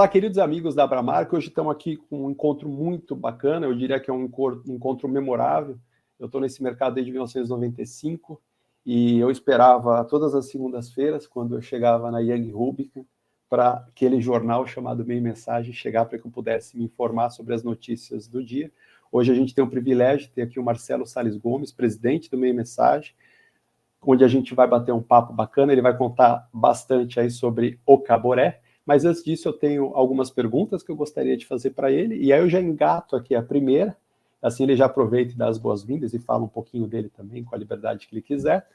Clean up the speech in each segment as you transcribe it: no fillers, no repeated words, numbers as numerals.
Olá, queridos amigos da Abramark. Hoje estamos aqui com um encontro muito bacana, eu diria que é um encontro memorável. Eu estou nesse mercado desde 1995 e eu esperava todas as segundas-feiras, quando eu chegava na Young Rubicon, para aquele jornal chamado Meio Mensagem chegar para que eu pudesse me informar sobre as notícias do dia. Hoje a gente tem o privilégio de ter aqui o Marcelo Salles Gomes, presidente do Meio Mensagem, onde a gente vai bater um papo bacana. Ele vai contar bastante aí sobre o Caboré. Mas antes disso, eu tenho algumas perguntas que eu gostaria de fazer para ele, e aí eu já engato aqui a primeira, assim ele já aproveita e dá as boas-vindas e fala um pouquinho dele também, com a liberdade que ele quiser.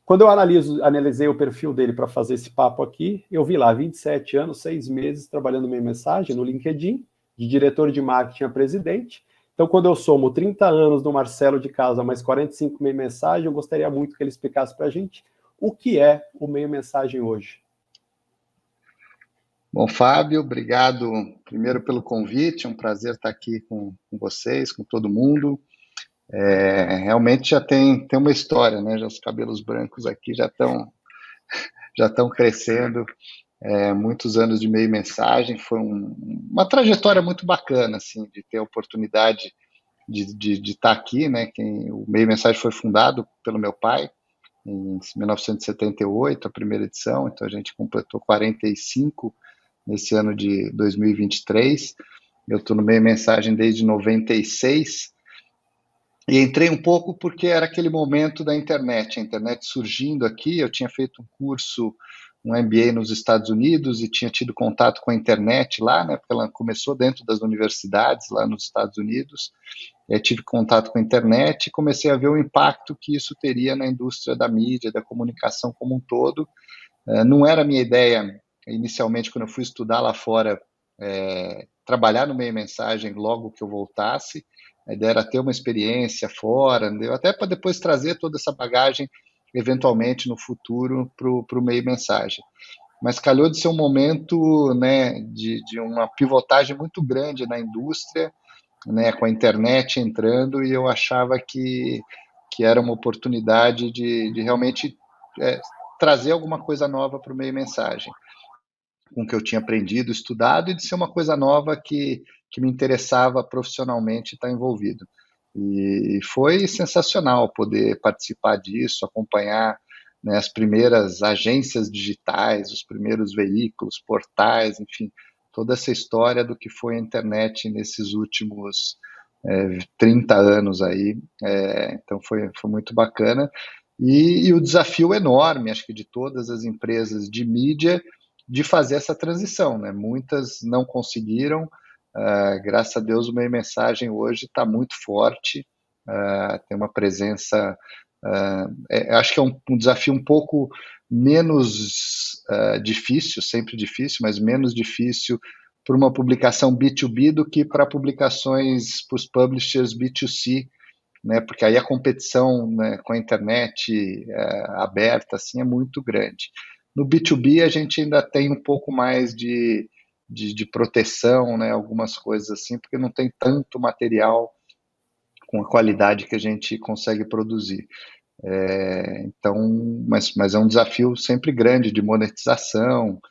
Quando eu analisei o perfil dele para fazer esse papo aqui, eu vi lá, 27 anos, 6 meses, trabalhando Meio Mensagem no LinkedIn, de diretor de marketing a presidente. Então, quando eu somo 30 anos do Marcelo de casa, mais 45 Meio Mensagem, eu gostaria muito que ele explicasse para a gente o que é o Meio Mensagem hoje. Bom, Fábio, obrigado primeiro pelo convite, é um prazer estar aqui com vocês, com todo mundo. Realmente já tem uma história, né? Já os cabelos brancos aqui já estão crescendo, muitos anos de Meio Mensagem, foi uma trajetória muito bacana, assim, de ter a oportunidade de estar aqui, né? O Meio Mensagem foi fundado pelo meu pai em 1978, a primeira edição, então a gente completou 45 nesse ano de 2023. Eu estou no Meio Mensagem desde 96 e entrei um pouco porque era aquele momento da internet, a internet surgindo aqui. Eu tinha feito um curso, um MBA nos Estados Unidos e tinha tido contato com a internet lá, né, porque ela começou dentro das universidades lá nos Estados Unidos. Eu tive contato com a internet e comecei a ver o impacto que isso teria na indústria da mídia, da comunicação como um todo. Não era a minha ideia inicialmente, quando eu fui estudar lá fora, trabalhar no Meio Mensagem logo que eu voltasse. A ideia era ter uma experiência fora, até para depois trazer toda essa bagagem, eventualmente, no futuro, para o Meio Mensagem. Mas calhou de ser um momento, né, de uma pivotagem muito grande na indústria, né, com a internet entrando, e eu achava que era uma oportunidade de realmente trazer alguma coisa nova para o Meio Mensagem, com o que eu tinha aprendido, estudado, e de ser uma coisa nova que me interessava profissionalmente estar envolvido. E foi sensacional poder participar disso, acompanhar, né, as primeiras agências digitais, os primeiros veículos, portais, enfim, toda essa história do que foi a internet nesses últimos 30 anos aí. Então foi muito bacana. E o desafio enorme, acho que de todas as empresas de mídia, de fazer essa transição, né? Muitas não conseguiram. Graças a Deus o Meio Mensagem hoje está muito forte, tem uma presença, acho que é um desafio um pouco menos difícil, sempre difícil, mas menos difícil para uma publicação B2B do que para publicações para os publishers B2C, né? Porque aí a competição, né, com a internet aberta assim, é muito grande. No B2B a gente ainda tem um pouco mais de proteção, né, algumas coisas assim, porque não tem tanto material com a qualidade que a gente consegue produzir. Então, mas é um desafio sempre grande de monetização,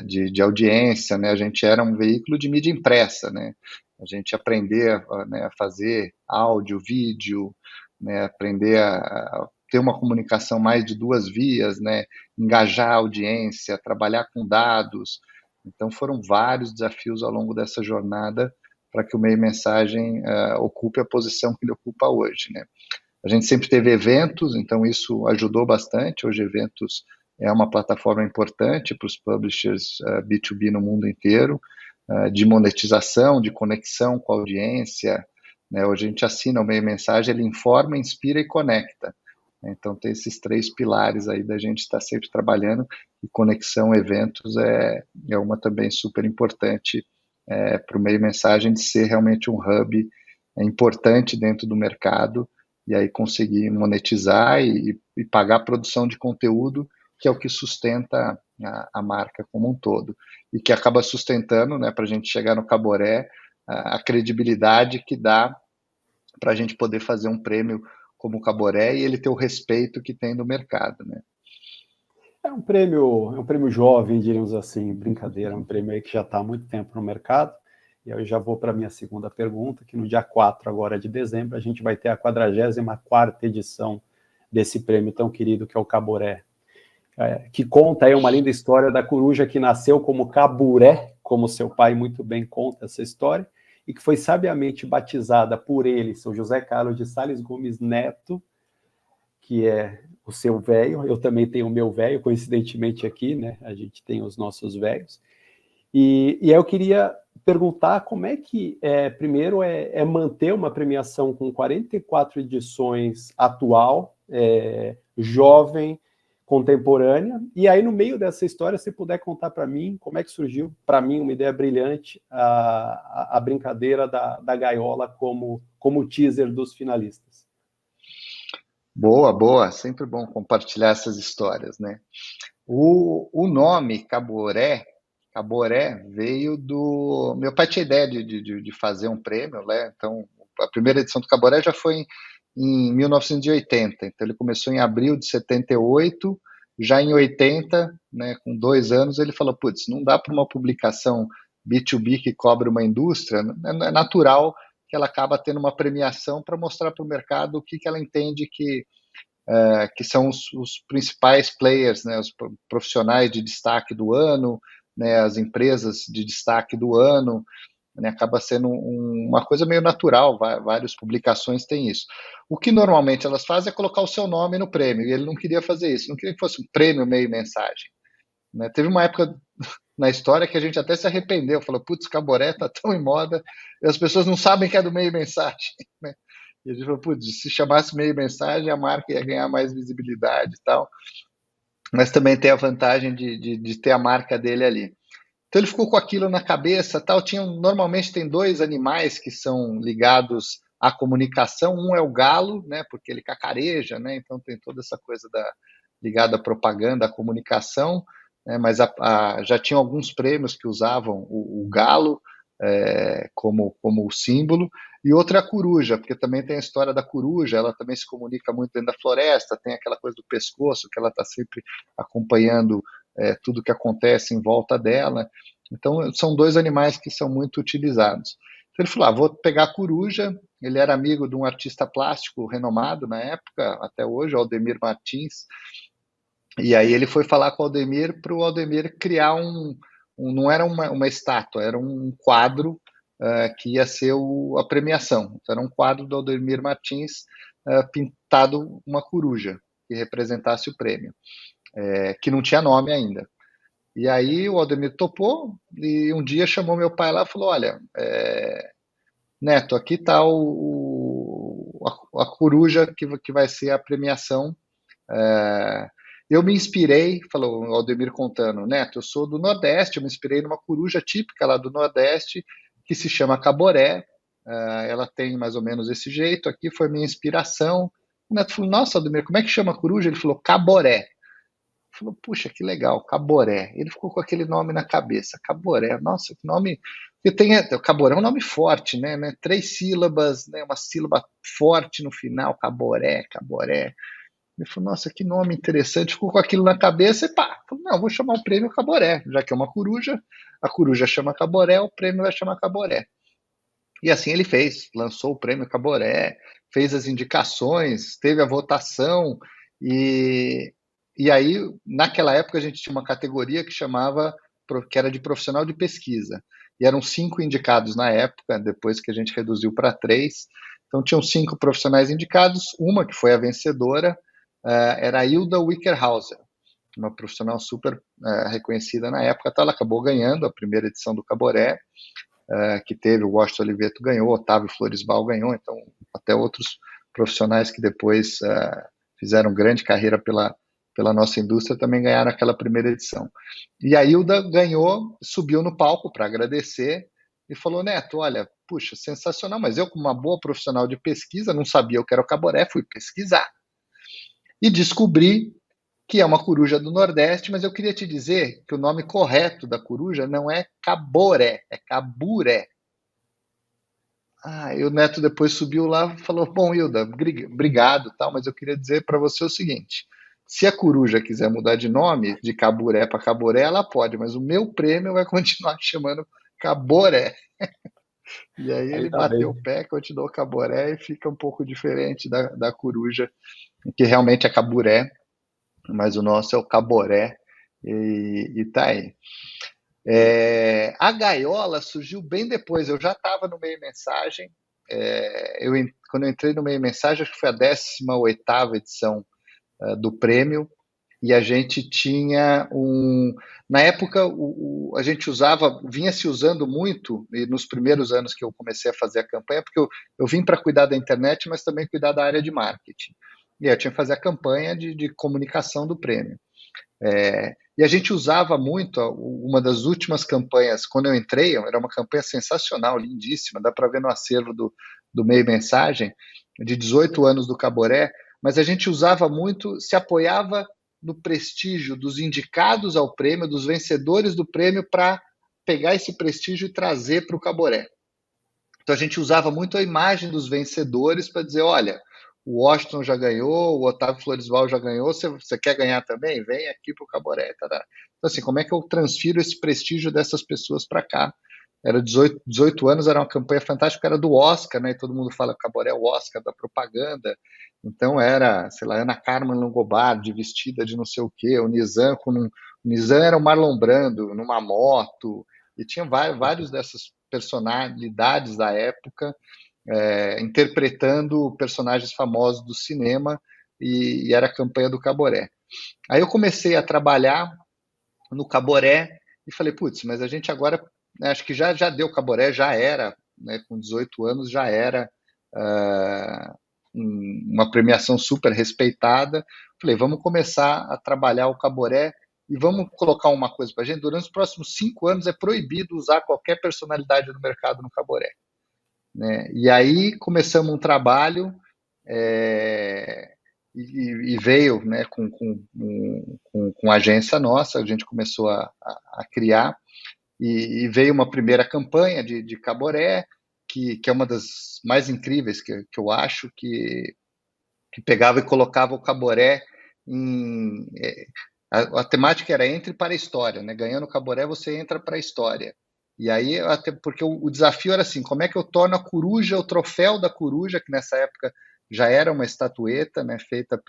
de audiência, né? A gente era um veículo de mídia impressa, né? A gente aprender né, a fazer áudio, vídeo, né? Aprender a ter uma comunicação mais de duas vias, né? Engajar a audiência, trabalhar com dados. Então foram vários desafios ao longo dessa jornada para que o Meio Mensagem ocupe a posição que ele ocupa hoje, né? A gente sempre teve eventos, então isso ajudou bastante. Hoje eventos é uma plataforma importante para os publishers B2B no mundo inteiro, de monetização, de conexão com a audiência, né? Hoje a gente assina o Meio Mensagem, ele informa, inspira e conecta. Então tem esses três pilares aí da gente estar sempre trabalhando, e conexão, eventos é uma também super importante para o Meio Mensagem, de ser realmente um hub importante dentro do mercado, e aí conseguir monetizar e pagar a produção de conteúdo, que é o que sustenta a marca como um todo, e que acaba sustentando, né, para a gente chegar no Caboré, a credibilidade que dá para a gente poder fazer um prêmio como o Caboré e ele ter o respeito que tem do mercado, né? É um prêmio jovem, diríamos assim, brincadeira, é um prêmio aí que já está há muito tempo no mercado. E eu já vou para a minha segunda pergunta, que no dia 4 agora de dezembro a gente vai ter a 44ª edição desse prêmio tão querido que é o Caboré, que conta aí uma linda história da coruja que nasceu como caburé, como seu pai muito bem conta essa história, e que foi sabiamente batizada por ele, seu José Carlos de Sales Gomes Neto, que é o seu velho, eu também tenho o meu velho, coincidentemente aqui, né? A gente tem os nossos velhos. E aí eu queria perguntar como é que, primeiro, é manter uma premiação com 44 edições atual, jovem, contemporânea, e aí no meio dessa história, se puder contar para mim, como é que surgiu, para mim, uma ideia brilhante, a brincadeira da gaiola como teaser dos finalistas. Boa, boa, sempre bom compartilhar essas histórias, né? O nome Caboré veio do... Meu pai tinha ideia de fazer um prêmio, né? Então, a primeira edição do Caboré já foi em 1980, então ele começou em abril de 78, já em 80, né, com 2 anos, ele falou, putz, não dá para uma publicação B2B que cobre uma indústria, é natural que ela acaba tendo uma premiação para mostrar para o mercado o que ela entende que são os principais players, né, os profissionais de destaque do ano, né, as empresas de destaque do ano, né, acaba sendo uma coisa meio natural, várias publicações têm isso. O que normalmente elas fazem é colocar o seu nome no prêmio, e ele não queria fazer isso, não queria que fosse um prêmio meio mensagem. Né? Teve uma época na história que a gente até se arrependeu, falou, putz, Caboré tá tão em moda, e as pessoas não sabem que é do meio mensagem, né? E a gente falou, putz, se chamasse meio mensagem, a marca ia ganhar mais visibilidade e tal, mas também tem a vantagem de ter a marca dele ali. Então ele ficou com aquilo na cabeça, tal. Normalmente tem 2 animais que são ligados à comunicação. Um é o galo, né, porque ele cacareja, né, então tem toda essa coisa ligada à propaganda, à comunicação, né, mas já tinha alguns prêmios que usavam o galo como o símbolo. E outra é a coruja, porque também tem a história da coruja, ela também se comunica muito dentro da floresta, tem aquela coisa do pescoço, que ela está sempre acompanhando tudo que acontece em volta dela. Então, são 2 animais que são muito utilizados. Então, ele falou, vou pegar a coruja, ele era amigo de um artista plástico renomado na época, até hoje, o Aldemir Martins, e aí ele foi falar com o Aldemir para o Aldemir criar não era uma estátua, era um quadro que ia ser a premiação. Então, era um quadro do Aldemir Martins pintado uma coruja, que representasse o prêmio, que não tinha nome ainda. E aí o Aldemir topou e um dia chamou meu pai lá e falou, olha, Neto, aqui está a coruja que vai ser a premiação. Eu me inspirei, falou o Aldemir contando, Neto, eu sou do Nordeste, eu me inspirei numa coruja típica lá do Nordeste, que se chama Caboré, ela tem mais ou menos esse jeito, aqui foi minha inspiração. O Neto falou, nossa, Aldemir, como é que chama a coruja? Ele falou, Caboré. Falou, puxa, que legal, Caboré. Ele ficou com aquele nome na cabeça, Caboré. Nossa, que nome. O Caboré é um nome forte, né? 3 sílabas, né? Uma sílaba forte no final, Caboré, Caboré. Ele falou, nossa, que nome interessante. Ficou com aquilo na cabeça e pá, falou, não, vou chamar o prêmio Caboré, já que é uma coruja, a coruja chama Caboré, o prêmio vai chamar Caboré. E assim ele fez, lançou o prêmio Caboré, fez as indicações, teve a votação, e aí, naquela época, a gente tinha uma categoria que era de profissional de pesquisa, e eram 5 indicados na época, depois que a gente reduziu para 3, então tinham 5 profissionais indicados, uma que foi a vencedora, era a Hilda Wickerhauser, uma profissional super reconhecida na época, então ela acabou ganhando a primeira edição do Caboré, que teve, o Washington Oliveto ganhou, Otávio Floresbal ganhou, então até outros profissionais que depois fizeram grande carreira pela nossa indústria também ganharam aquela primeira edição. E a Hilda ganhou, subiu no palco para agradecer e falou, Neto, olha, puxa, sensacional, mas eu como uma boa profissional de pesquisa, não sabia o que era o Caboré, fui pesquisar. E descobri que é uma coruja do Nordeste, mas eu queria te dizer que o nome correto da coruja não é Caboré, é Caburé. E o Neto depois subiu lá e falou, bom, Hilda, obrigado, tal, mas eu queria dizer para você o seguinte, Se a coruja quiser mudar de nome, de Caburé para Caboré, ela pode, mas o meu prêmio vai continuar chamando Caboré. E aí Aí ele tá bateu bem. o pé, continuou Caboré e fica um pouco diferente da coruja, que realmente é Caburé, mas o nosso é o Caboré e tá aí. A gaiola surgiu bem depois, eu já estava no meio mensagem, quando eu entrei no meio mensagem, acho que foi a 18ª edição do prêmio, e a gente tinha na época a gente vinha se usando muito, e nos primeiros anos que eu comecei a fazer a campanha, porque eu vim para cuidar da internet, mas também cuidar da área de marketing. E eu tinha que fazer a campanha de comunicação do prêmio. E a gente usava muito, uma das últimas campanhas, quando eu entrei, era uma campanha sensacional, lindíssima, dá para ver no acervo do Meio Mensagem, de 18 anos do Caboré, mas a gente usava muito, se apoiava no prestígio dos indicados ao prêmio, dos vencedores do prêmio, para pegar esse prestígio e trazer para o Caboré. Então a gente usava muito a imagem dos vencedores para dizer, olha, o Washington já ganhou, o Otávio Floresval já ganhou, você quer ganhar também? Vem aqui para o Caboré. Tá? Então assim, como é que eu transfiro esse prestígio dessas pessoas para cá? Era 18 anos, era uma campanha fantástica, era do Oscar, né? E todo mundo fala Caboré é o Oscar da propaganda. Então era, sei lá, Ana Carmen Longobardi vestida de não sei o quê, o Nizam era o Marlon Brando numa moto, e tinha vários dessas personalidades da época interpretando personagens famosos do cinema, e era a campanha do Caboré. Aí eu comecei a trabalhar no Caboré e falei, putz, mas a gente agora, né, acho que já deu Caboré, já era, né, com 18 anos, já era uma premiação super respeitada. Falei, vamos começar a trabalhar o Caboré e vamos colocar uma coisa para a gente, durante os próximos 5 anos é proibido usar qualquer personalidade do mercado no Caboré. Né? E aí começamos um trabalho e veio, né, com a agência nossa, a gente começou a criar, e veio uma primeira campanha de Caboré, que é uma das mais incríveis que eu acho, que pegava e colocava o Caboré em... a temática era entre para a história, né? Ganhando o Caboré você entra para a história. E aí, até porque o desafio era assim, como é que eu torno a coruja, o troféu da coruja, que nessa época já era uma estatueta, né, feita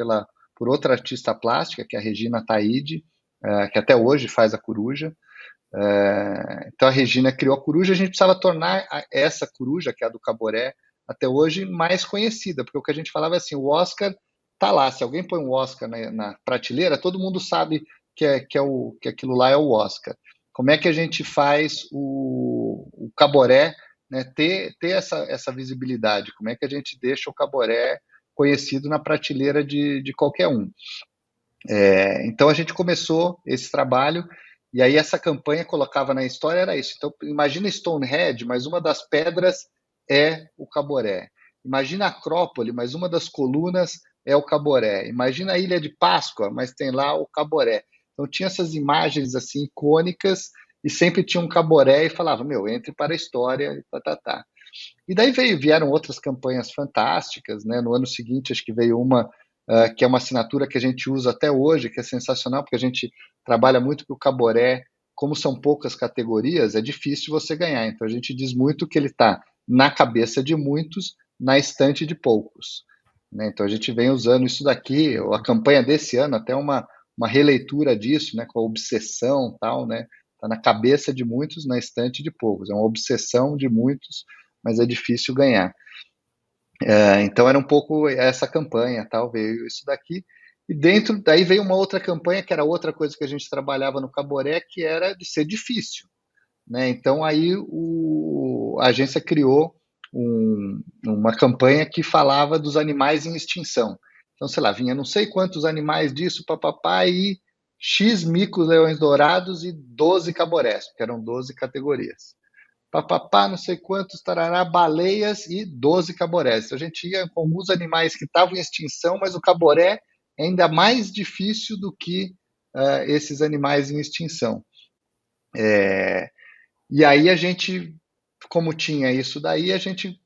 por outra artista plástica, que é a Regina Taide, que até hoje faz a coruja. Então a Regina criou a coruja, a gente precisava tornar essa coruja, que é a do Caboré, até hoje mais conhecida, porque o que a gente falava é assim, o Oscar tá lá, se alguém põe um Oscar na prateleira, todo mundo sabe que aquilo lá é o Oscar. Como é que a gente faz o Caboré, né, ter essa visibilidade? Como é que a gente deixa o Caboré conhecido na prateleira de qualquer um? Então a gente começou esse trabalho, e aí essa campanha colocava na história era isso. Então imagina Stonehenge, mas uma das pedras é o Caboré. Imagina a Acrópole, mas uma das colunas é o Caboré. Imagina a Ilha de Páscoa, mas tem lá o Caboré. Então tinha essas imagens assim icônicas, e sempre tinha um Caboré e falava, meu, entre para a história, e tá. E daí vieram outras campanhas fantásticas, né? No ano seguinte, acho que veio uma que é uma assinatura que a gente usa até hoje, que é sensacional, porque a gente trabalha muito com o Caboré, como são poucas categorias, é difícil você ganhar. Então a gente diz muito que ele está na cabeça de muitos, na estante de poucos. Né? Então a gente vem usando isso daqui, a campanha desse ano, até uma releitura disso, né? Com a obsessão tal, né? Está na cabeça de muitos, na estante de poucos. É uma obsessão de muitos, mas é difícil ganhar. Então era um pouco essa campanha, tal, veio isso daqui. E dentro daí veio uma outra campanha, que era outra coisa que a gente trabalhava no Caboré, que era de ser difícil. Né? Então aí a agência criou uma campanha que falava dos animais em extinção. Então, sei lá, vinha não sei quantos animais disso, papapá, e X micos leões dourados e 12 caborés, porque eram 12 categorias. Papapá, não sei quantos, tarará, baleias e 12 caborés. Então, a gente ia com alguns animais que estavam em extinção, mas o caboré é ainda mais difícil do que esses animais em extinção. E aí a gente, como tinha isso daí, a gente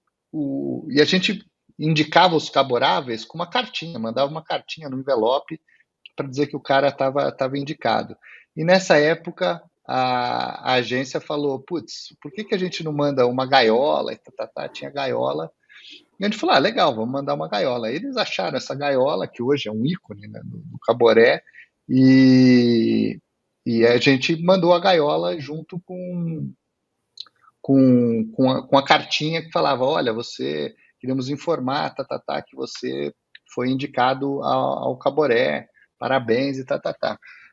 indicava os caboráveis com uma cartinha, mandava uma cartinha no envelope para dizer que o cara estava indicado. E nessa época, a agência falou, putz, por que a gente não manda uma gaiola? E tinha gaiola. E a gente falou, legal, vamos mandar uma gaiola. Eles acharam essa gaiola, que hoje é um ícone, né, do Caboré, e a gente mandou a gaiola junto com a cartinha que falava, olha, queremos informar, que você foi indicado ao Caboré, parabéns e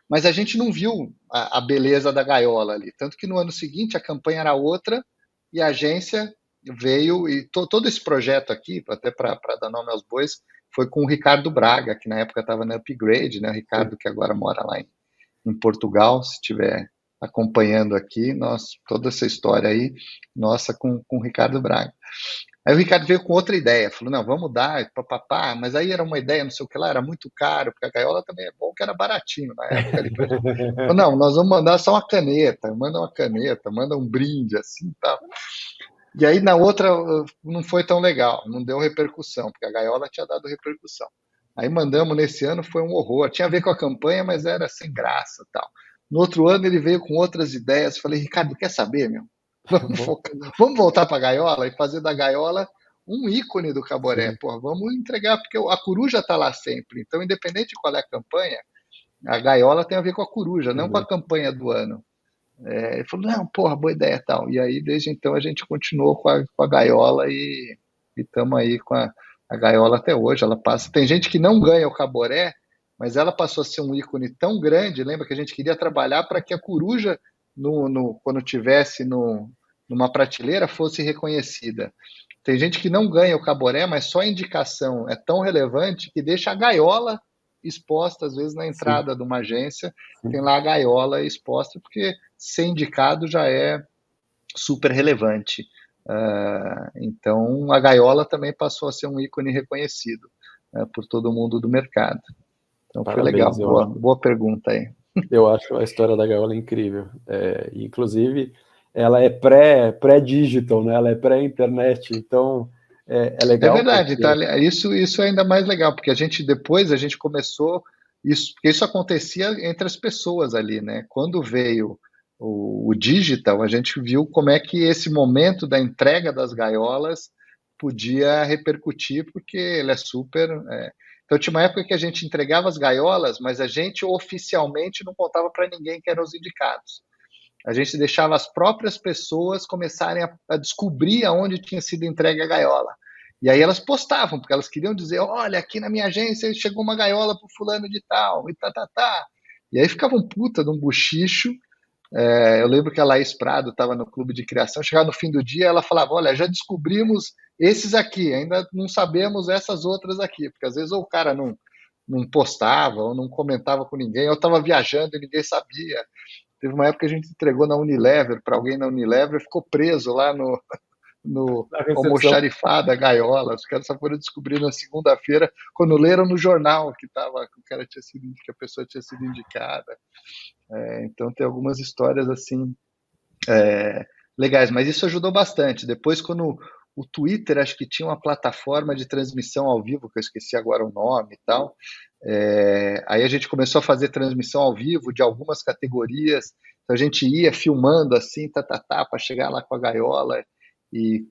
Mas a gente não viu a beleza da gaiola ali, tanto que no ano seguinte a campanha era outra e a agência veio, e todo esse projeto aqui, até para dar nome aos bois, foi com o Ricardo Braga, que na época estava na Upgrade, né? O Ricardo, que agora mora lá em Portugal, se estiver acompanhando aqui, toda essa história aí, nossa, com o Ricardo Braga. Aí o Ricardo veio com outra ideia, falou, não, vamos dar, papapá, mas aí era uma ideia, não sei o que lá, era muito caro, porque a gaiola também é bom que era baratinho na época. Ali pra gente. Falou, não, nós vamos mandar só uma caneta, manda um brinde, assim, tal. E aí na outra não foi tão legal, não deu repercussão, porque a gaiola tinha dado repercussão. Aí mandamos nesse ano, foi um horror. Tinha a ver com a campanha, mas era sem graça, tal. No outro ano ele veio com outras ideias. Falei, Ricardo, quer saber, meu? Vamos voltar para a gaiola e fazer da gaiola um ícone do Caboré. Pô, vamos entregar, porque a coruja está lá sempre. Então, independente de qual é a campanha, a gaiola tem a ver com a coruja, não com a campanha do ano. Ele falou, não, porra, boa ideia tal. E aí, desde então, a gente continuou com a gaiola e estamos aí com a gaiola até hoje. Ela passa. Tem gente que não ganha o Caboré, mas ela passou a ser um ícone tão grande. Lembra que a gente queria trabalhar para que a coruja, quando tivesse numa prateleira, fosse reconhecida. Tem gente que não ganha o Caboré, mas só a indicação é tão relevante que deixa a gaiola exposta, às vezes, na entrada de uma agência. Tem lá a gaiola exposta, porque ser indicado já é super relevante. Então, a gaiola também passou a ser um ícone reconhecido por todo mundo do mercado. Então, Parabéns, foi legal. Boa pergunta aí. Eu acho a história da gaiola incrível. Inclusive, ela é pré-digital, né? Ela é pré-internet, então é legal. É verdade, porque... tá? Isso é ainda mais legal, porque depois a gente começou isso, porque isso acontecia entre as pessoas ali, né? Quando veio o digital, a gente viu como é que esse momento da entrega das gaiolas podia repercutir, porque ele é super. Então tinha uma época que a gente entregava as gaiolas, mas a gente oficialmente não contava para ninguém que eram os indicados. A gente deixava as próprias pessoas começarem a descobrir aonde tinha sido entregue a gaiola. E aí elas postavam, porque elas queriam dizer, olha, aqui na minha agência chegou uma gaiola pro fulano de tal, e E aí ficava um puta de um buchicho. Eu lembro que a Laís Prado estava no clube de criação, chegava no fim do dia, ela falava, olha, já descobrimos esses aqui, ainda não sabemos essas outras aqui, porque às vezes ou o cara não postava, ou não comentava com ninguém, ou estava viajando e ninguém sabia. Teve uma época que a gente entregou na Unilever, para alguém na Unilever, ficou preso lá no almoxarifado da gaiola. Os caras só foram descobrir na segunda-feira, quando leram no jornal que a pessoa tinha sido indicada. Então tem algumas histórias assim legais, mas isso ajudou bastante. Depois, quando o Twitter, acho que tinha uma plataforma de transmissão ao vivo, que eu esqueci agora o nome e tal, aí a gente começou a fazer transmissão ao vivo de algumas categorias, então a gente ia filmando assim, para chegar lá com a gaiola e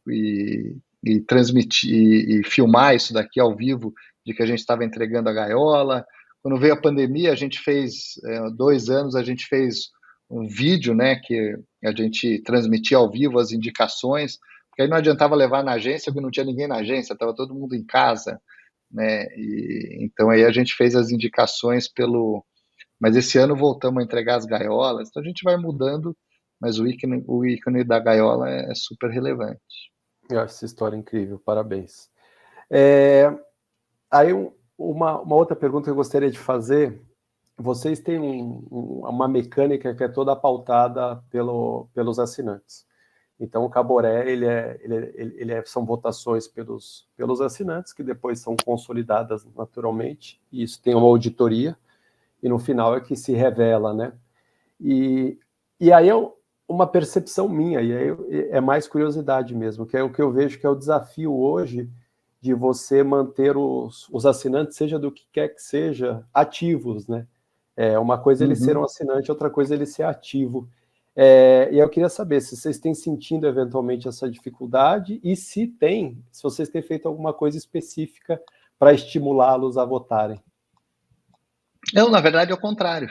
transmitir e filmar isso daqui ao vivo, de que a gente estava entregando a gaiola. Quando veio a pandemia, a gente fez, 2 anos, a gente fez um vídeo, né, que a gente transmitia ao vivo as indicações, porque aí não adiantava levar na agência, porque não tinha ninguém na agência, estava todo mundo em casa, né, então aí a gente fez as indicações mas esse ano voltamos a entregar as gaiolas, então a gente vai mudando, mas o ícone da gaiola é super relevante. Eu acho essa história incrível, parabéns. Aí uma outra pergunta que eu gostaria de fazer, vocês têm uma mecânica que é toda pautada pelos assinantes. Então, o Caboré, são votações pelos assinantes, que depois são consolidadas naturalmente, e isso tem uma auditoria, e no final é que se revela, né? E aí uma percepção minha, e aí é mais curiosidade mesmo, que é o que eu vejo que é o desafio hoje de você manter os assinantes, seja do que quer que seja, ativos, né? Uma coisa é ele ser um assinante, outra coisa é ele ser ativo. E eu queria saber se vocês têm sentido eventualmente essa dificuldade e se vocês têm feito alguma coisa específica para estimulá-los a votarem. Não, na verdade é o contrário.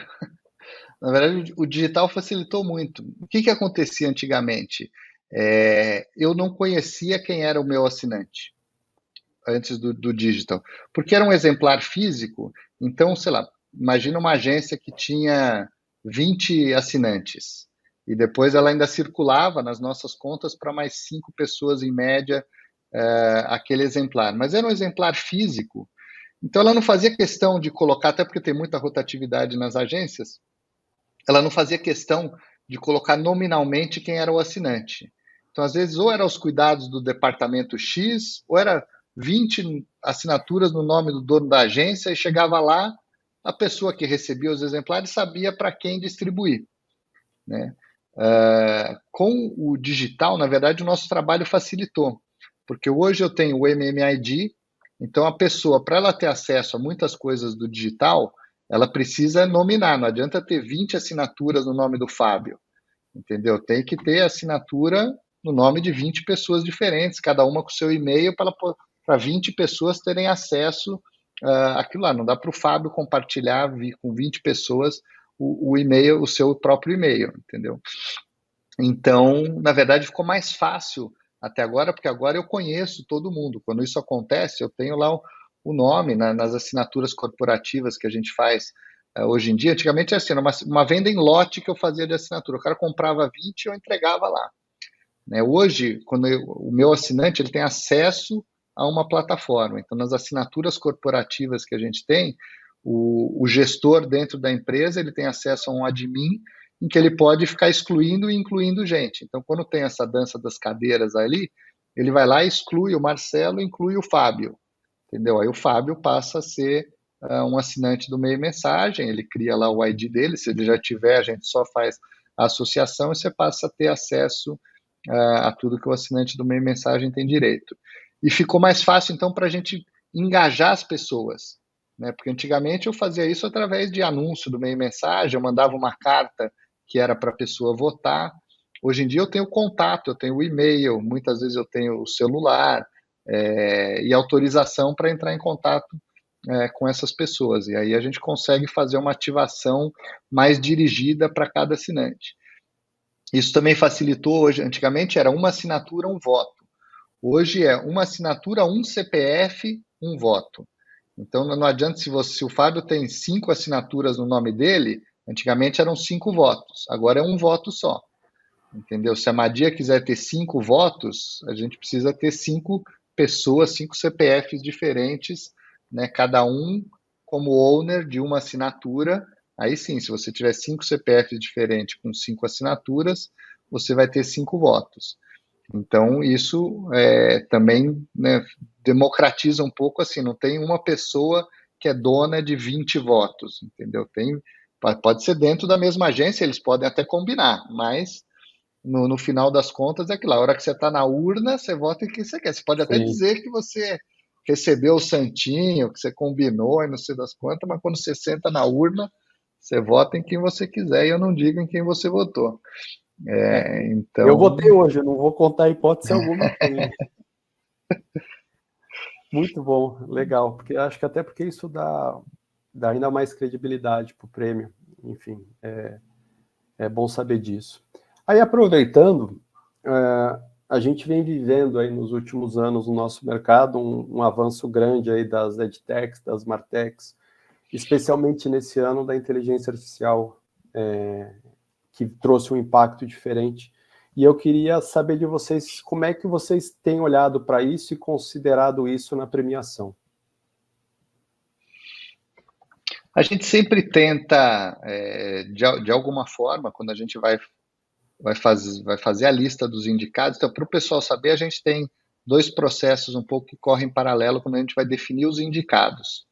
Na verdade, o digital facilitou muito. O que acontecia antigamente? Eu não conhecia quem era o meu assinante antes do digital, porque era um exemplar físico. Então, sei lá, imagina uma agência que tinha 20 assinantes e depois ela ainda circulava nas nossas contas para mais 5 pessoas em média aquele exemplar. Mas era um exemplar físico, então ela não fazia questão de colocar, até porque tem muita rotatividade nas agências, ela não fazia questão de colocar nominalmente quem era o assinante. Então, às vezes, ou era aos cuidados do departamento X, ou era 20 assinaturas no nome do dono da agência, e chegava lá, a pessoa que recebia os exemplares sabia para quem distribuir, né? Com o digital, na verdade, o nosso trabalho facilitou, porque hoje eu tenho o MMID, então a pessoa, para ela ter acesso a muitas coisas do digital, ela precisa nominar, não adianta ter 20 assinaturas no nome do Fábio, entendeu? Tem que ter assinatura no nome de 20 pessoas diferentes, cada uma com seu e-mail, para 20 pessoas terem acesso àquilo lá. Não dá para o Fábio compartilhar com 20 pessoas o e-mail, o seu próprio e-mail, entendeu? Então, na verdade, ficou mais fácil até agora, porque agora eu conheço todo mundo. Quando isso acontece, eu tenho lá o nome nas assinaturas corporativas que a gente faz hoje em dia. Antigamente era assim, uma venda em lote que eu fazia de assinatura. O cara comprava 20 e eu entregava lá. Né? Hoje, o meu assinante ele tem acesso a uma plataforma. Então, nas assinaturas corporativas que a gente tem, o gestor dentro da empresa ele tem acesso a um admin em que ele pode ficar excluindo e incluindo gente. Então, quando tem essa dança das cadeiras ali, ele vai lá e exclui o Marcelo, inclui o Fábio, entendeu? Aí o Fábio passa a ser um assinante do Meio Mensagem, ele cria lá o ID dele, se ele já tiver, a gente só faz a associação e você passa a ter acesso a tudo que o assinante do Meio Mensagem tem direito. E ficou mais fácil, então, para a gente engajar as pessoas, né? Porque antigamente eu fazia isso através de anúncio do Meio Mensagem, eu mandava uma carta que era para a pessoa votar. Hoje em dia eu tenho contato, eu tenho o e-mail, muitas vezes eu tenho o celular e autorização para entrar em contato com essas pessoas. E aí a gente consegue fazer uma ativação mais dirigida para cada assinante. Isso também facilitou hoje. Antigamente era uma assinatura, um voto. Hoje é uma assinatura, um CPF, um voto. Então não adianta se o Fábio tem 5 assinaturas no nome dele, antigamente eram 5 votos, agora é um voto só. Entendeu? Se a Madia quiser ter 5 votos, a gente precisa ter 5 pessoas, 5 CPFs diferentes, né? Cada um como owner de uma assinatura. Aí sim, se você tiver 5 CPFs diferentes com 5 assinaturas, você vai ter 5 votos. Então, isso também, né, democratiza um pouco, assim, não tem uma pessoa que é dona de 20 votos, entendeu? Pode ser dentro da mesma agência, eles podem até combinar, mas no final das contas é aquilo, a hora que você está na urna, você vota em quem você quer. Você pode até Sim. dizer que você recebeu o santinho, que você combinou e não sei das quantas, mas quando você senta na urna, você vota em quem você quiser e eu não digo em quem você votou. Eu Então, votei hoje, eu não vou contar hipótese alguma em quem. Muito bom, legal, porque acho que até porque isso dá ainda mais credibilidade para o prêmio. Enfim, é bom saber disso. Aí, aproveitando, a gente vem vivendo aí nos últimos anos no nosso mercado um avanço grande aí das EdTechs, das MarTechs, especialmente nesse ano da inteligência artificial, que trouxe um impacto diferente. E eu queria saber de vocês como é que vocês têm olhado para isso e considerado isso na premiação. a gente sempre tenta, de alguma forma, quando a gente vai fazer a lista dos indicados, então, para o pessoal saber, a gente tem 2 processos um pouco que correm em paralelo quando a gente vai definir os indicados.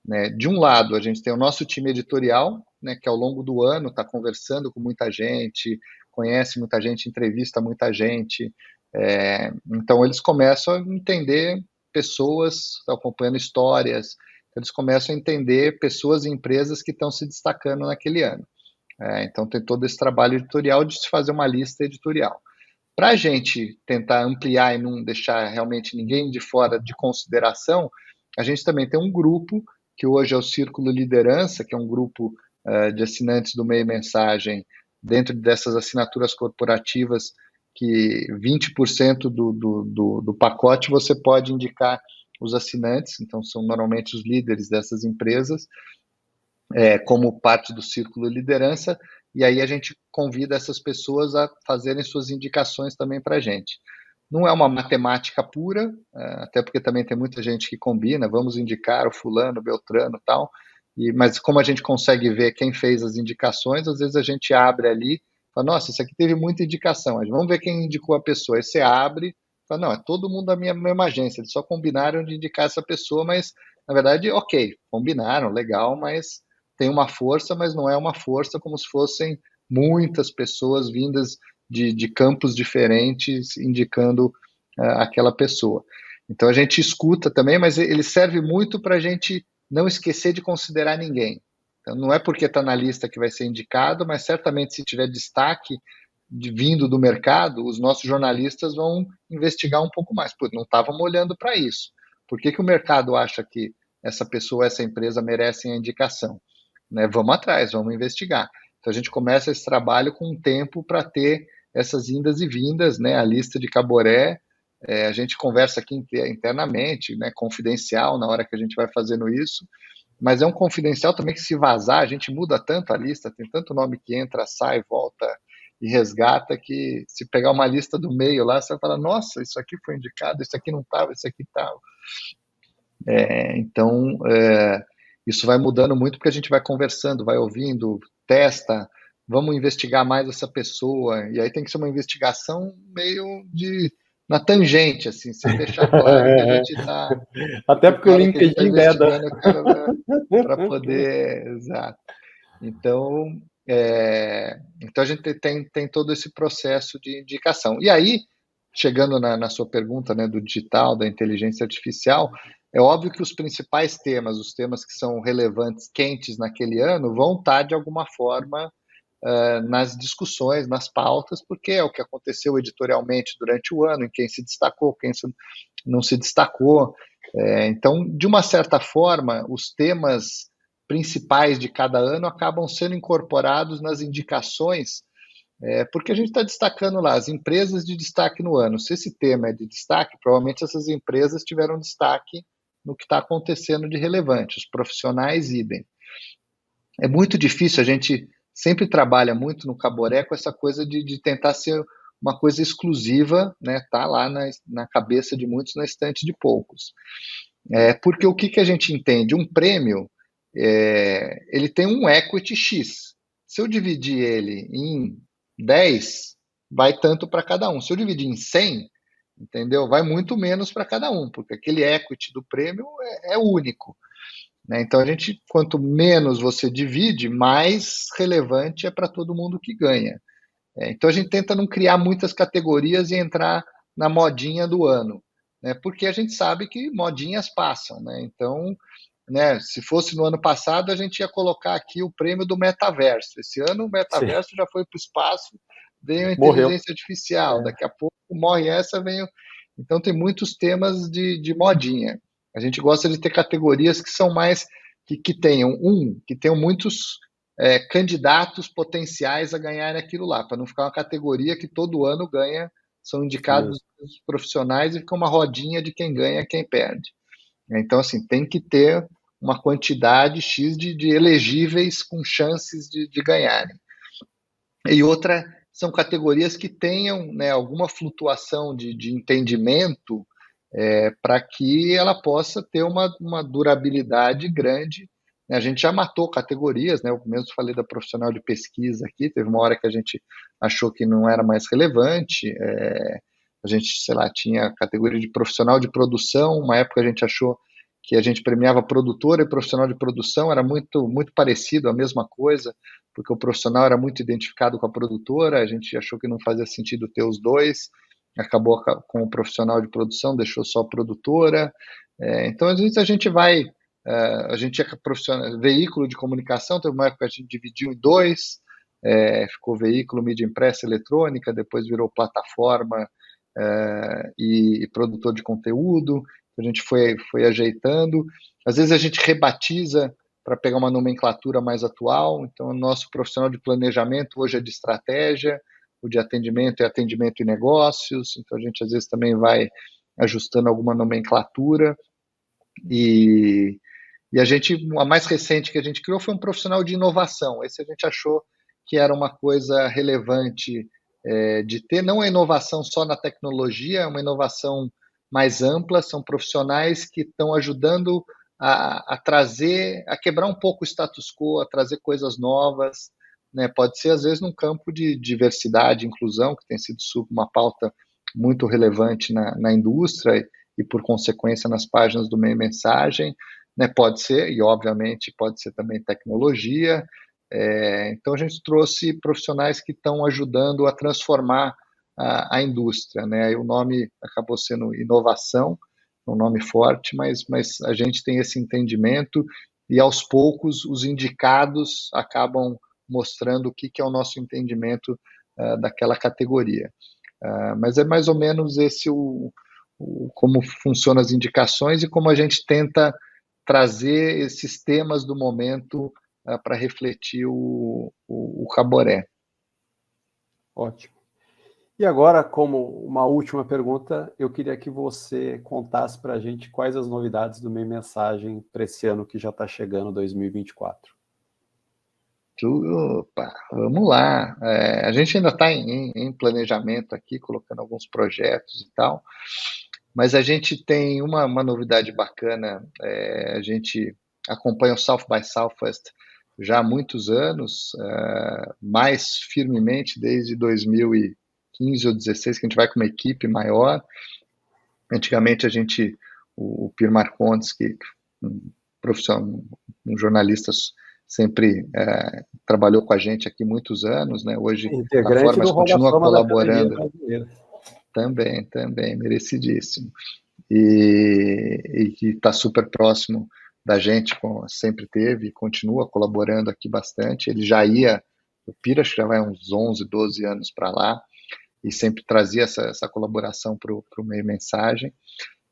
Né? De um lado, a gente tem o nosso time editorial, né, que ao longo do ano está conversando com muita gente, conhece muita gente, entrevista muita gente. Então, eles começam a entender pessoas, estão acompanhando histórias, eles começam a entender pessoas e empresas que estão se destacando naquele ano. Então tem todo esse trabalho editorial de se fazer uma lista editorial. Para a gente tentar ampliar e não deixar realmente ninguém de fora de consideração, a gente também tem um grupo, que hoje é o Círculo Liderança, que é um grupo de assinantes do Meio Mensagem, dentro dessas assinaturas corporativas, que 20% do pacote você pode indicar os assinantes, então são normalmente os líderes dessas empresas, como parte do Círculo Liderança, e aí a gente convida essas pessoas a fazerem suas indicações também para a gente. Não é uma matemática pura, até porque também tem muita gente que combina, vamos indicar o fulano, o beltrano e tal, mas como a gente consegue ver quem fez as indicações, às vezes a gente abre ali, fala, nossa, isso aqui teve muita indicação, vamos ver quem indicou a pessoa, aí você abre, fala, não, é todo mundo da mesma agência, eles só combinaram de indicar essa pessoa, mas na verdade, ok, combinaram, legal, mas tem uma força, mas não é uma força como se fossem muitas pessoas vindas de campos diferentes indicando aquela pessoa. Então a gente escuta também, mas ele serve muito para a gente não esquecer de considerar ninguém. Então, não é porque está na lista que vai ser indicado, mas certamente se tiver destaque vindo do mercado, os nossos jornalistas vão investigar um pouco mais. Pô, não estávamos olhando para isso. Por que o mercado acha que essa pessoa, essa empresa merecem a indicação? Vamos atrás, vamos investigar. Então a gente começa esse trabalho com um tempo para ter essas indas e vindas, a lista de Caboré, a gente conversa aqui internamente, confidencial na hora que a gente vai fazendo isso, mas é um confidencial também que se vazar, a gente muda tanto a lista, tem tanto nome que entra, sai, volta e resgata, que se pegar uma lista do meio lá, você vai falar, nossa, isso aqui foi indicado, isso aqui não estava, isso aqui estava. Então, isso vai mudando muito porque a gente vai conversando, vai ouvindo, testa, vamos investigar mais essa pessoa, e aí tem que ser uma investigação meio na tangente, assim, sem deixar claro que a gente está... Até porque o LinkedIn veda. Para poder... Exato. Então a gente tem todo esse processo de indicação. E aí, chegando na sua pergunta, do digital, da inteligência artificial, é óbvio que os principais temas, os temas que são relevantes, quentes naquele ano, vão estar, de alguma forma, nas discussões, nas pautas, porque é o que aconteceu editorialmente durante o ano, em quem se destacou, quem não se destacou. Então, de uma certa forma, os temas principais de cada ano acabam sendo incorporados nas indicações, porque a gente está destacando lá as empresas de destaque no ano. Se esse tema é de destaque, provavelmente essas empresas tiveram destaque no que está acontecendo de relevante, os profissionais idem. É muito difícil, a gente sempre trabalha muito no Caboré com essa coisa de tentar ser uma coisa exclusiva, tá lá na cabeça de muitos, na estante de poucos. Porque o que a gente entende? Um prêmio, ele tem um equity X. Se eu dividir ele em 10, vai tanto para cada um. Se eu dividir em 100, entendeu? Vai muito menos para cada um, porque aquele equity do prêmio é único. Então, quanto menos você divide, mais relevante é para todo mundo que ganha. Então, a gente tenta não criar muitas categorias e entrar na modinha do ano, porque a gente sabe que modinhas passam. Então, se fosse no ano passado, a gente ia colocar aqui o prêmio do metaverso. Esse ano o metaverso já foi para o espaço, veio a inteligência artificial, daqui a pouco morre essa, veio... Então, tem muitos temas de modinha. A gente gosta de ter categorias que são mais... que tenham muitos candidatos potenciais a ganhar aquilo lá, para não ficar uma categoria que todo ano ganha, são indicados os profissionais e fica uma rodinha de quem ganha e quem perde. Então, assim, tem que ter uma quantidade X de elegíveis com chances de ganharem. E outra são categorias que tenham alguma flutuação de entendimento para que ela possa ter uma durabilidade grande. A gente já matou categorias, eu mesmo falei da profissional de pesquisa aqui, teve uma hora que a gente achou que não era mais relevante, a gente, sei lá, tinha categoria de profissional de produção, uma época a gente achou que a gente premiava produtora e profissional de produção, era muito, muito parecido, a mesma coisa, porque o profissional era muito identificado com a produtora, a gente achou que não fazia sentido ter os dois, acabou com o profissional de produção, deixou só a produtora. Então, às vezes, a gente vai... a gente é profissional, veículo de comunicação, teve uma época que a gente dividiu em dois, ficou veículo, mídia impressa, eletrônica, depois virou plataforma e produtor de conteúdo. A gente foi ajeitando. Às vezes a gente rebatiza para pegar uma nomenclatura mais atual. Então, o nosso profissional de planejamento hoje é de estratégia, o de atendimento é atendimento e negócios. Então, a gente às vezes também vai ajustando alguma nomenclatura. E a mais recente que a gente criou foi um profissional de inovação. Esse a gente achou que era uma coisa relevante de ter, não a inovação só na tecnologia, é uma inovação mais ampla, são profissionais que estão ajudando a trazer, a quebrar um pouco o status quo, a trazer coisas novas, né? Pode ser, às vezes, num campo de diversidade, inclusão, que tem sido uma pauta muito relevante na indústria e, por consequência, nas páginas do Meio Mensagem, né? Pode ser, e obviamente pode ser também tecnologia. Então, a gente trouxe profissionais que estão ajudando a transformar a indústria, né? O nome acabou sendo inovação, um nome forte, mas a gente tem esse entendimento e, aos poucos, os indicados acabam mostrando o que é o nosso entendimento daquela categoria. Mas é mais ou menos esse como funcionam as indicações e como a gente tenta trazer esses temas do momento para refletir o Caboré. Ótimo. E agora, como uma última pergunta, eu queria que você contasse para a gente quais as novidades do Meio Mensagem para esse ano que já está chegando, 2024. Opa, vamos lá. A gente ainda está em planejamento aqui, colocando alguns projetos e tal, mas a gente tem uma novidade bacana. A gente acompanha o South by Southwest já há muitos anos, mais firmemente desde 2015 ou 2016, que a gente vai com uma equipe maior. Antigamente, o Pierre Marcondes, que um profissional, um jornalista, sempre trabalhou com a gente aqui muitos anos, né? Hoje está fora, Integrante mas do Hall da continua Fama da Academia colaborando. Brasileira. Também, merecidíssimo. E que está super próximo da gente, sempre teve e continua colaborando aqui bastante. Ele já ia, o Pira, acho que já vai uns 11, 12 anos para lá, e sempre trazia essa colaboração para o Meio Mensagem.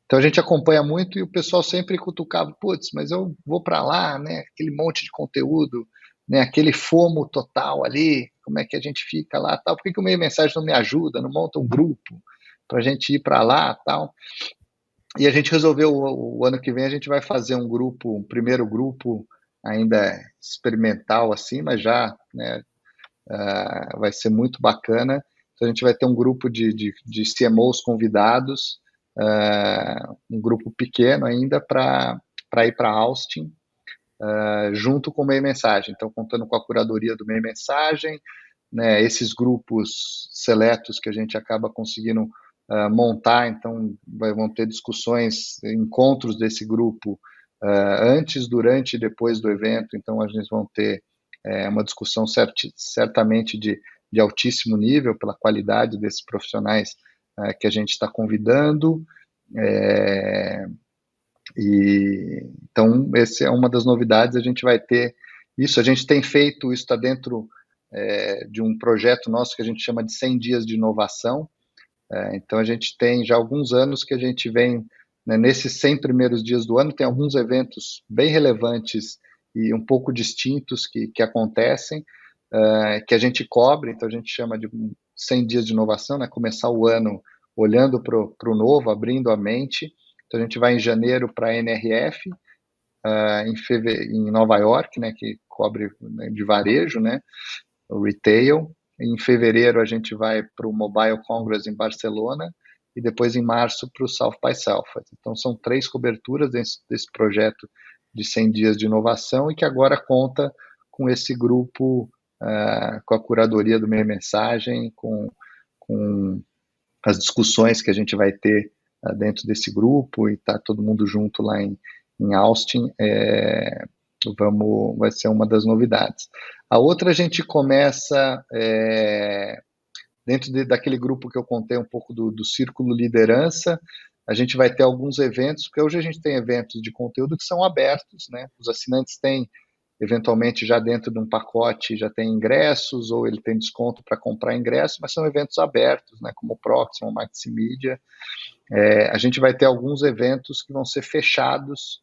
Então a gente acompanha muito e o pessoal sempre cutucava, putz, mas eu vou para lá, né? Aquele monte de conteúdo, né? Aquele FOMO total ali, como é que a gente fica lá, tal? Por que o Meio Mensagem não me ajuda, não monta um grupo para a gente ir para lá, tal? E a gente resolveu, o ano que vem a gente vai fazer um primeiro grupo ainda experimental assim, mas já, né? Vai ser muito bacana. Então a gente vai ter um grupo de CMOs convidados, um grupo pequeno ainda para ir para Austin, junto com o Meio Mensagem. Então, contando com a curadoria do Meio Mensagem, né, esses grupos seletos que a gente acaba conseguindo montar, então vão ter discussões, encontros desse grupo antes, durante e depois do evento. Então, a gente vão ter uma discussão certamente de altíssimo nível, pela qualidade desses profissionais que a gente está convidando. Então, essa é uma das novidades, a gente vai ter isso. A gente tem feito, isso está dentro de um projeto nosso que a gente chama de 100 dias de inovação. Então, a gente tem já alguns anos que a gente vem, né, nesses 100 primeiros dias do ano, tem alguns eventos bem relevantes e um pouco distintos que acontecem, que a gente cobre. Então, a gente chama de 100 dias de inovação, né, começar o ano olhando para o novo, abrindo a mente. Então, a gente vai em janeiro para a NRF, em Nova York, né, que cobre, né, de varejo, né, o retail. Em fevereiro, a gente vai para o Mobile Congress em Barcelona e depois, em março, para o South by Southwest. Então, são 3 coberturas desse projeto de 100 dias de inovação e que agora conta com esse grupo, com a curadoria do Meio Mensagem, com as discussões que a gente vai ter dentro desse grupo e tá todo mundo junto lá em Austin. Vai ser uma das novidades. A outra, a gente começa daquele grupo que eu contei um pouco do Círculo Liderança, a gente vai ter alguns eventos, porque hoje a gente tem eventos de conteúdo que são abertos, né? Os assinantes têm, eventualmente, já dentro de um pacote, já tem ingressos, ou ele tem desconto para comprar ingressos, mas são eventos abertos, né? Como o Proxima, o Maximedia. A gente vai ter alguns eventos que vão ser fechados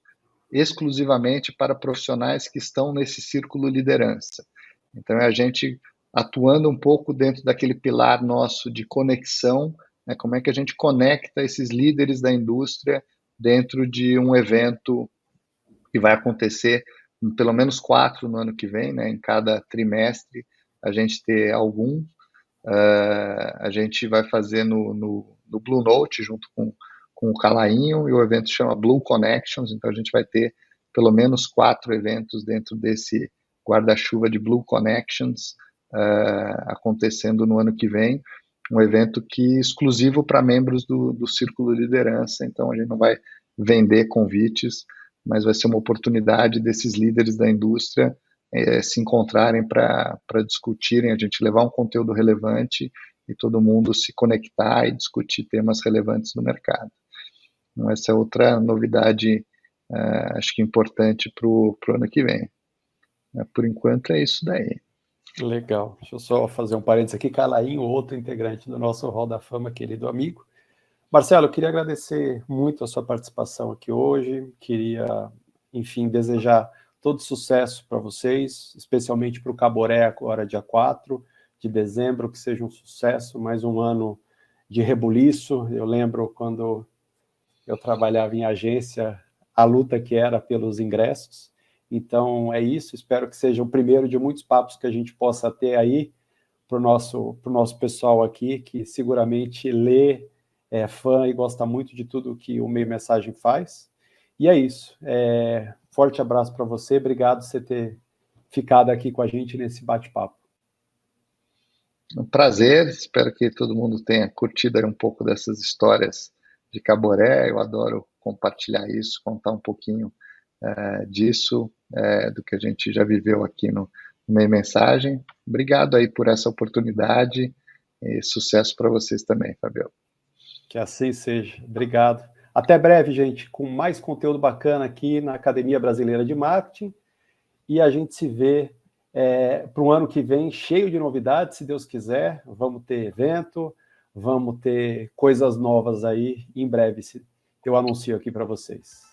exclusivamente para profissionais que estão nesse círculo liderança. Então, é a gente atuando um pouco dentro daquele pilar nosso de conexão, né? Como é que a gente conecta esses líderes da indústria dentro de um evento que vai acontecer pelo menos 4 no ano que vem, né? Em cada trimestre a gente ter algum. A gente vai fazer no Blue Note junto com o Calainho, e o evento chama Blue Connections, então a gente vai ter pelo menos 4 eventos dentro desse guarda-chuva de Blue Connections acontecendo no ano que vem, um evento exclusivo para membros do Círculo Liderança, então a gente não vai vender convites, mas vai ser uma oportunidade desses líderes da indústria se encontrarem para discutirem, a gente levar um conteúdo relevante e todo mundo se conectar e discutir temas relevantes no mercado. Então, essa é outra novidade, acho que importante para o ano que vem. Por enquanto é isso daí. Legal. Deixa eu só fazer um parênteses aqui. Calainho, outro integrante do nosso Hall da Fama, querido amigo. Marcelo, eu queria agradecer muito a sua participação aqui hoje. Queria, enfim, desejar todo sucesso para vocês, especialmente para o Caboré agora dia 4 de dezembro, que seja um sucesso, mais um ano de rebuliço. Eu lembro quando eu trabalhava em agência, a luta que era pelos ingressos. Então é isso, espero que seja o primeiro de muitos papos que a gente possa ter aí para o nosso pessoal aqui, que seguramente lê, é fã e gosta muito de tudo que o Meio Mensagem faz. E é isso. Forte abraço para você, obrigado por você ter ficado aqui com a gente nesse bate-papo. Um prazer, espero que todo mundo tenha curtido aí um pouco dessas histórias de Caboré. Eu adoro compartilhar isso, contar um pouquinho disso, do que a gente já viveu aqui no Meio Mensagem. Obrigado aí por essa oportunidade e sucesso para vocês também, Fabio. Que assim seja. Obrigado. Até breve, gente, com mais conteúdo bacana aqui na Academia Brasileira de Marketing. E a gente se vê para o ano que vem cheio de novidades, se Deus quiser. Vamos ter evento, vamos ter coisas novas aí. Em breve eu anuncio aqui para vocês.